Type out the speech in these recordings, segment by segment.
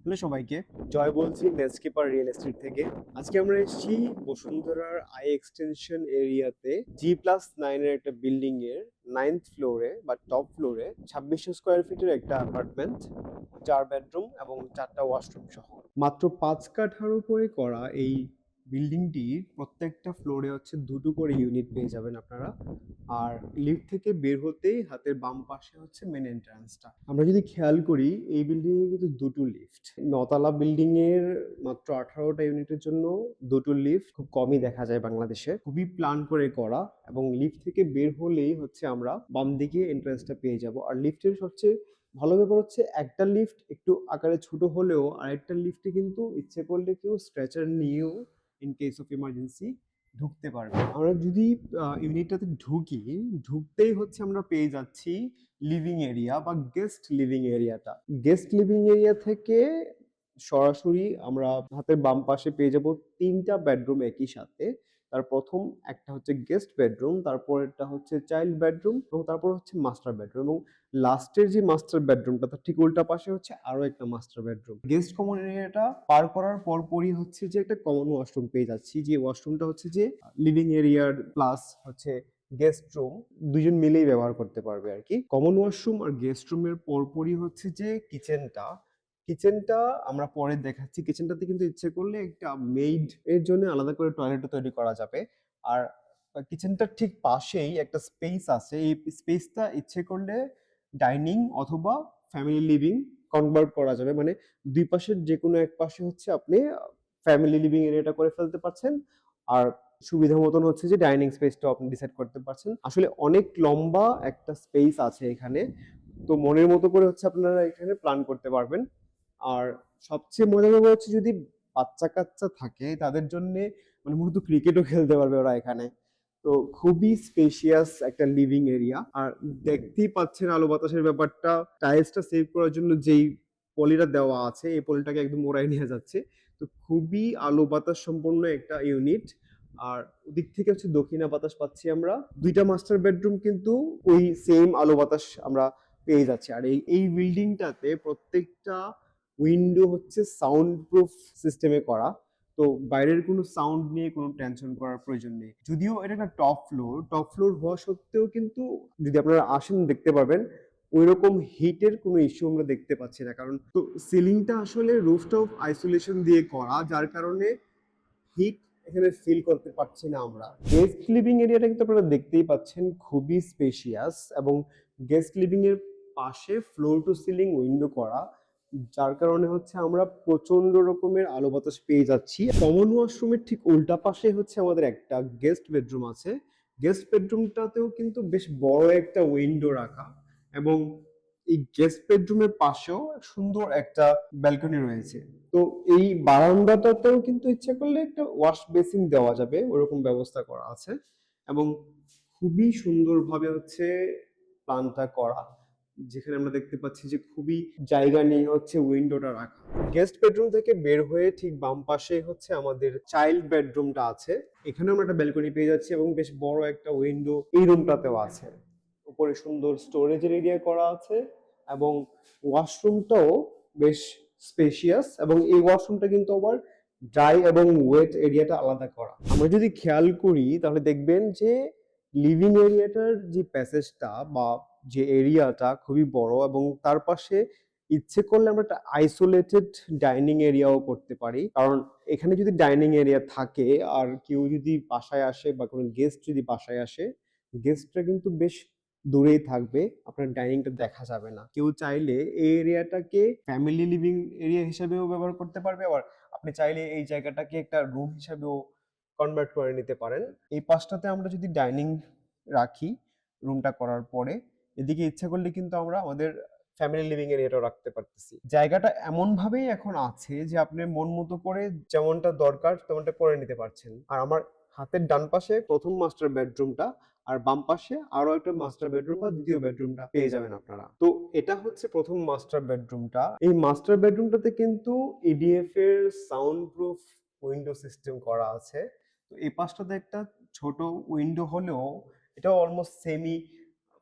Hello সবাইকে, জয় বলছি নেসকেপার real estate থেকে। আজকে আমরা এসেছি বসুন্ধরার আই এক্সটেনশন এরিয়াতে G+9 এর একটা বিল্ডিং এর 9th ফ্লোরে বা টপ ফ্লোরে 2600 স্কোয়ার ফিটের একটা অ্যাপার্টমেন্ট, 4 বেডরুম এবং 4টা ওয়াশরুম সহ। মাত্র 5 কাঠার উপরে করা এই বিল্ডিংটির প্রত্যেকটা ফ্লোরে হচ্ছে দুটো করে ইউনিট পেয়ে যাবেন আপনারা। আর লিফট থেকে বের হতেই হাতের বাম পাশে হচ্ছে মেন এন্ট্রান্সটা। আমরা যদি খেয়াল করি এই বিল্ডিং এ কিন্তু দুটো লিফট। 9 তলা বিল্ডিং এর মাত্র 18টা ইউনিটের জন্য দুটো লিফট খুব কমই দেখা যায় বাংলাদেশে। খুবই প্ল্যান করে করা এবং লিফট থেকে বের হলেই হচ্ছে আমরা বাম দিকে এন্ট্রান্সটা পেয়ে যাব। আর লিফটের সবচেয়ে ভালো ব্যাপার হচ্ছে একটা লিফট একটু আকারে ছোট হলেও আরেকটা লিফটে কিন্তু ইচ্ছে করলে কেউ স্ট্রেচার নিয়েও ইন কেস অফ ইমার্জেন্সি ঢুকতে পারবে। আমরা যদি ইউনিটটাতে ঢুকি, ঢুকতেই হচ্ছে আমরা পেয়ে যাচ্ছি লিভিং এরিয়া বা গেস্ট লিভিং এরিয়াটা। গেস্ট লিভিং এরিয়া থেকে সরাসরি আমরা হাতের বাম পাশে পেয়ে যাব 3টা বেডরুম একই সাথে। তার প্রথম একটা হচ্ছে গেস্ট বেডরুম, তারপরেরটা হচ্ছে চাইল্ড বেডরুম এবং তারপর হচ্ছে মাস্টার বেডরুম এবং লাস্টের যে মাস্টার বেডরুমটা তার ঠিক উল্টা পাশে হচ্ছে আরো একটা মাস্টার বেডরুম। গেস্ট কমন এরিয়াটা পার করার পরপরই হচ্ছে যে একটা কমন ওয়াশরুম পেয়ে যাচ্ছি, যে ওয়াশরুমটা হচ্ছে যে লিভিং এরিয়ার প্লাস হচ্ছে গেস্ট রুম দুজন মিলেই ব্যবহার করতে পারবে আর কি। কমন ওয়াশরুম আর গেস্ট রুমের পরপরই হচ্ছে যে কিচেনটা। কিচেনটা আমরা পরে দেখাচ্ছি। কিচেনটাতে কিন্তু ইচ্ছে করলে একটা মেইড এর জন্য আলাদা করে টয়লেটও তৈরি করা যাবে। আর কিচেনটার ঠিক পাশেই একটা স্পেস আছে, এই স্পেসটা ইচ্ছে করলে ডাইনিং অথবা ফ্যামিলি লিভিং কনভার্ট করা যাবে। মানে দুই পাশের যে কোনো এক পাশে হচ্ছে আপনি ফ্যামিলি লিভিং এরিয়াটা করে ফেলতে পারছেন, আর সুবিধা মতন হচ্ছে যে ডাইনিং স্পেসটাও আপনি ডিসাইড করতে পারছেন। আসলে অনেক লম্বা একটা স্পেস আছে এখানে, তো মনের মতো করে হচ্ছে আপনারা এখানে প্ল্যান করতে পারবেন। আর সবচেয়ে মজার ব্যাপার হচ্ছে যদি বাচ্চা কাচ্চা থাকে তাদের জন্য মানে মূলত ক্রিকেটও খেলতে পারবে ওরা এখানে। তো খুবই স্পেশিয়াস একটা লিভিং এরিয়া। আর দেখতেই পাচ্ছেন আলো বাতাসের ব্যাপারটা, টাইলসটা সেভ করার জন্য যেই পলিটা দেওয়া আছে এই পলিটাকে একদম ওড়াই নিয়ে যাচ্ছে। তো খুবই আলো বাতাস সম্পন্ন একটা ইউনিট। আর ওদিক থেকে হচ্ছে দক্ষিণা বাতাস পাচ্ছি আমরা। দুইটা মাস্টার বেডরুম কিন্তু ওই সেম আলো বাতাস আমরা পেয়ে যাচ্ছি। আর এই এই বিল্ডিংটাতে প্রত্যেকটা উইন্ডো হচ্ছে সাউন্ড প্রুফ সিস্টেমে করা। তো বাইরের কোনো সাউন্ড নিয়ে কোনো টেনশন করার প্রয়োজন নেই। যদিও এটা একটা টপ ফ্লোর হওয়া সত্ত্বেও কিন্তু যদি আপনারা আসেন দেখতে পারবেন ওইরকম হিটের কোনো ইস্যু আমরা দেখতে পাচ্ছি না। কারণ তো সিলিংটা আসলে রুফটপ আইসোলেশন দিয়ে করা, যার কারণে হিট এখানে ফিল করতে পারছি না আমরা। গেস্ট লিভিং এরিয়াটা কিন্তু আপনারা দেখতেই পাচ্ছেন খুবই স্পেশিয়াস এবং গেস্ট লিভিং এর পাশে ফ্লোর টু সিলিং উইন্ডো করা, যার কারণে হচ্ছে আমরা প্রচন্ড রকমের আলো বাতাস পেয়ে যাচ্ছি। কমন ওয়াশরুমের ঠিক উল্টা পাশে হচ্ছে আমাদের একটা গেস্ট বেডরুম আছে। গেস্ট বেডরুমটাতেও কিন্তু বেশ বড় একটা উইন্ডো রাখা এবং এই গেস্ট বেডরুমের পাশেও সুন্দর একটা ব্যালকনি রয়েছে। তো এই বারান্দাটাতেও কিন্তু ইচ্ছা করলে একটা ওয়াশ বেসিন দেওয়া যাবে, ওরকম ব্যবস্থা করা আছে এবং খুবই সুন্দরভাবে হচ্ছে প্ল্যানটা করা, যেখানে আমরা দেখতে পাচ্ছি যে খুবই জায়গা নিয়ে হচ্ছে উইন্ডোটা রাখা। গেস্ট বেডরুম থেকে বের হয়ে ঠিক বাম পাশে হচ্ছে আমাদের চাইল্ড বেডরুমটা আছে। এখানে আমরা একটা ব্যালকনি পেয়ে যাচ্ছি এবং বেশ বড় একটা উইন্ডো এই রুমটাতেও আছে। উপরে সুন্দর স্টোরেজের এরিয়া করা আছে এবং ওয়াশরুমটাও বেশ স্পেশিয়াস এবং এই ওয়াশরুমটা কিন্তু আবার ড্রাই এবং ওয়েট এরিয়াটা আলাদা করা। আমরা যদি খেয়াল করি তাহলে দেখবেন যে লিভিং এরিয়াটার যে প্যাসেজটা বা যে এরিয়াটা খুবই বড় এবং তার পাশে ইচ্ছে করলে আমরা একটা আইসোলেটেড ডাইনিং এরিয়াও করতে পারি। কারণ এখানে যদি ডাইনিং এরিয়া থাকে আর কেউ যদি বাসায় আসে বা কোনো গেস্ট যদি বাসায় আসে, গেস্টরা কিন্তু বেশ দূরেই থাকবে, আপনার ডাইনিংটা দেখা যাবে না। কেউ চাইলে এই এরিয়াটাকে ফ্যামিলি লিভিং এরিয়া হিসেবেও ব্যবহার করতে পারবে, আবার আপনি চাইলে এই জায়গাটাকে একটা রুম হিসেবেও কনভার্ট করে নিতে পারেন। এই পাশটাতে আমরা যদি ডাইনিং রাখি রুমটা করার পরে, এদিকে ইচ্ছা করলে কিন্তু আমরা আমাদের ফ্যামিলি লিভিং এরিয়াটাও রাখতে পারতেছি। জায়গাটা এমন ভাবেই এখন আছে যে আপনি মন মতো করে যেমনটা দরকার তেমনটা করে নিতে পারছেন। আর আমার হাতের ডান পাশে প্রথম মাস্টার বেডরুমটা আর বাম পাশে আরো একটা মাস্টার বেডরুম বা দ্বিতীয় বেডরুমটা পেয়ে যাবেন আপনারা। তো এটা হচ্ছে প্রথম মাস্টার বেডরুমটা। এই মাস্টার বেডরুমটাতে কিন্তু ইডিএফ এর সাউন্ড প্রুফ উইন্ডো সিস্টেম করা আছে। তো এই পাশটাতে একটা ছোট উইন্ডো হলেও এটা almost semi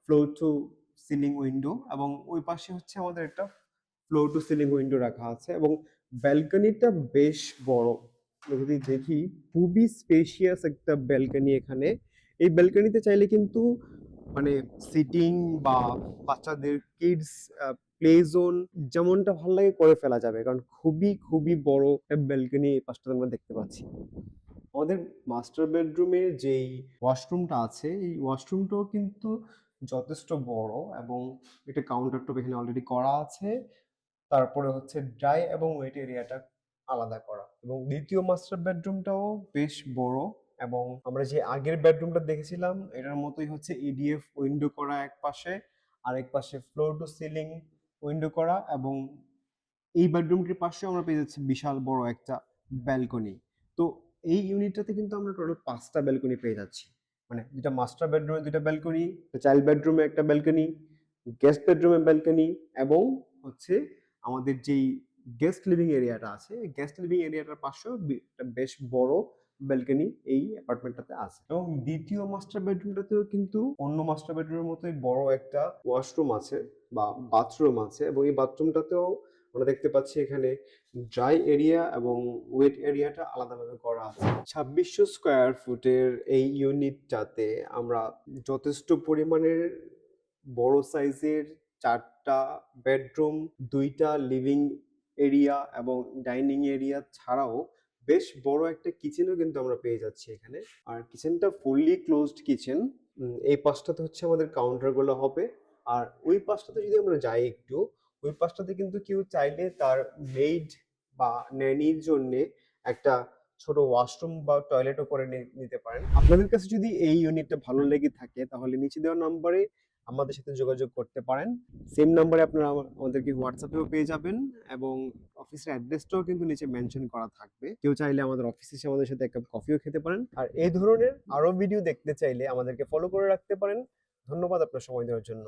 floor to ceiling window এবং ওই পাশে হচ্ছে আমাদের একটা ফ্লোর টু সিলিং উইন্ডো রাখা আছে এবং ব্যালকনিটা বেশ বড়। আমরা যদি দেখি খুবই স্পেশিয়াস একটা ব্যালকনি এখানে। এই ব্যালকনিতে চাইলে কিন্তু মানে সিটিং বা বাচ্চাদের কিডস প্লে জোন যেমনটা ভালো লাগে করে ফেলা যাবে, কারণ খুবই খুবই বড় একটা ব্যালকনি এই পাশটাতে আমরা দেখতে পাচ্ছি। আমাদের মাস্টার বেডরুমে যেই ওয়াশরুমটা আছে এই ওয়াশরুমটাও কিন্তু যথেষ্ট বড় এবং এটা কাউন্টার টপ এখানে অলরেডি করা আছে। তারপরে হচ্ছে ড্রাই এবং ওয়েট এরিয়াটা আলাদা করা, এবং দ্বিতীয় মাস্টার বেডরুমটাও বেশ বড়। এবং আমরা যে আগের বেডরুমটা দেখেছিলাম এটার মতোই হচ্ছে ইডিএফ উইন্ডো করা এক পাশে, আরেক পাশে ফ্লোর টু সিলিং উইন্ডো করা, এবং এই বেডরুমটির পাশে আমরা পেয়ে যাচ্ছি বিশাল বড় একটা ব্যালকনি। তো এই ইউনিটটাতে কিন্তু আমরা টোটাল 5টা ব্যালকনি পেয়ে যাচ্ছি, মানে দুটা মাস্টার বেডরুমে দুটা ব্যালকনি, চাইল্ড বেডরুমে একটা ব্যালকনি, গেস্ট বেডরুমে ব্যালকনি, এবং হচ্ছে আমাদের যেই গেস্ট লিভিং এরিয়াটা আছে গেস্ট লিভিং এরিয়াটার পাশেও একটা বেশ বড় ব্যালকনি এই অ্যাপার্টমেন্টটাতে আছে। এবং দ্বিতীয় মাস্টার বেডরুমটাতেও কিন্তু অন্য মাস্টার বেডরুমের মতোই বড় একটা ওয়াশরুম আছে বা বাথরুম আছে, এবং এই বাথরুমটাতেও আমরা দেখতে পাচ্ছি এখানে ড্রাই এরিয়া এবং ওয়েট এরিয়াটা আলাদাভাবে করা আছে। 2600 স্কোয়ার ফুটের এই ইউনিটটাতে আমরা যথেষ্ট পরিমাণের বড় সাইজের 4টা বেডরুম, 2টা লিভিং এরিয়া এবং ডাইনিং এরিয়া ছাড়াও বেশ বড় একটা কিচেনও কিন্তু আমরা পেয়ে যাচ্ছি এখানে। আর কিচেনটা ফুললি ক্লোজড কিচেন। এই পাশটাতে হচ্ছে আমাদের কাউন্টারগুলো হবে। আর ওই পাশটাতে যদি আমরা যাই একটু, ওই পাশটাতে কিন্তু কেউ চাইলে তার মেইড বা ন্যানির জন্য একটা ছোট ওয়াশরুম বা টয়লেটও করে নিতে পারেন। আপনাদের কাছে যদি এই ইউনিটটা ভালো লেগে থাকে তাহলে নিচে দেওয়া নাম্বারে আমাদের সাথে যোগাযোগ করতে পারেন। সেম নাম্বারে আপনারা আমাদেরকে হোয়াটসঅ্যাপেও পেয়ে যাবেন, এবং অফিসের অ্যাড্রেসটাও কিন্তু নিচে মেনশন করা থাকবে। কেউ চাইলে আমাদের অফিসে এসে আমাদের সাথে এক কাপ কফিও খেতে পারেন। আর এই ধরনের আরো ভিডিও দেখতে চাইলে আমাদেরকে ফলো করে রাখতে পারেন। ধন্যবাদ আপনার সময় দেওয়ার জন্য।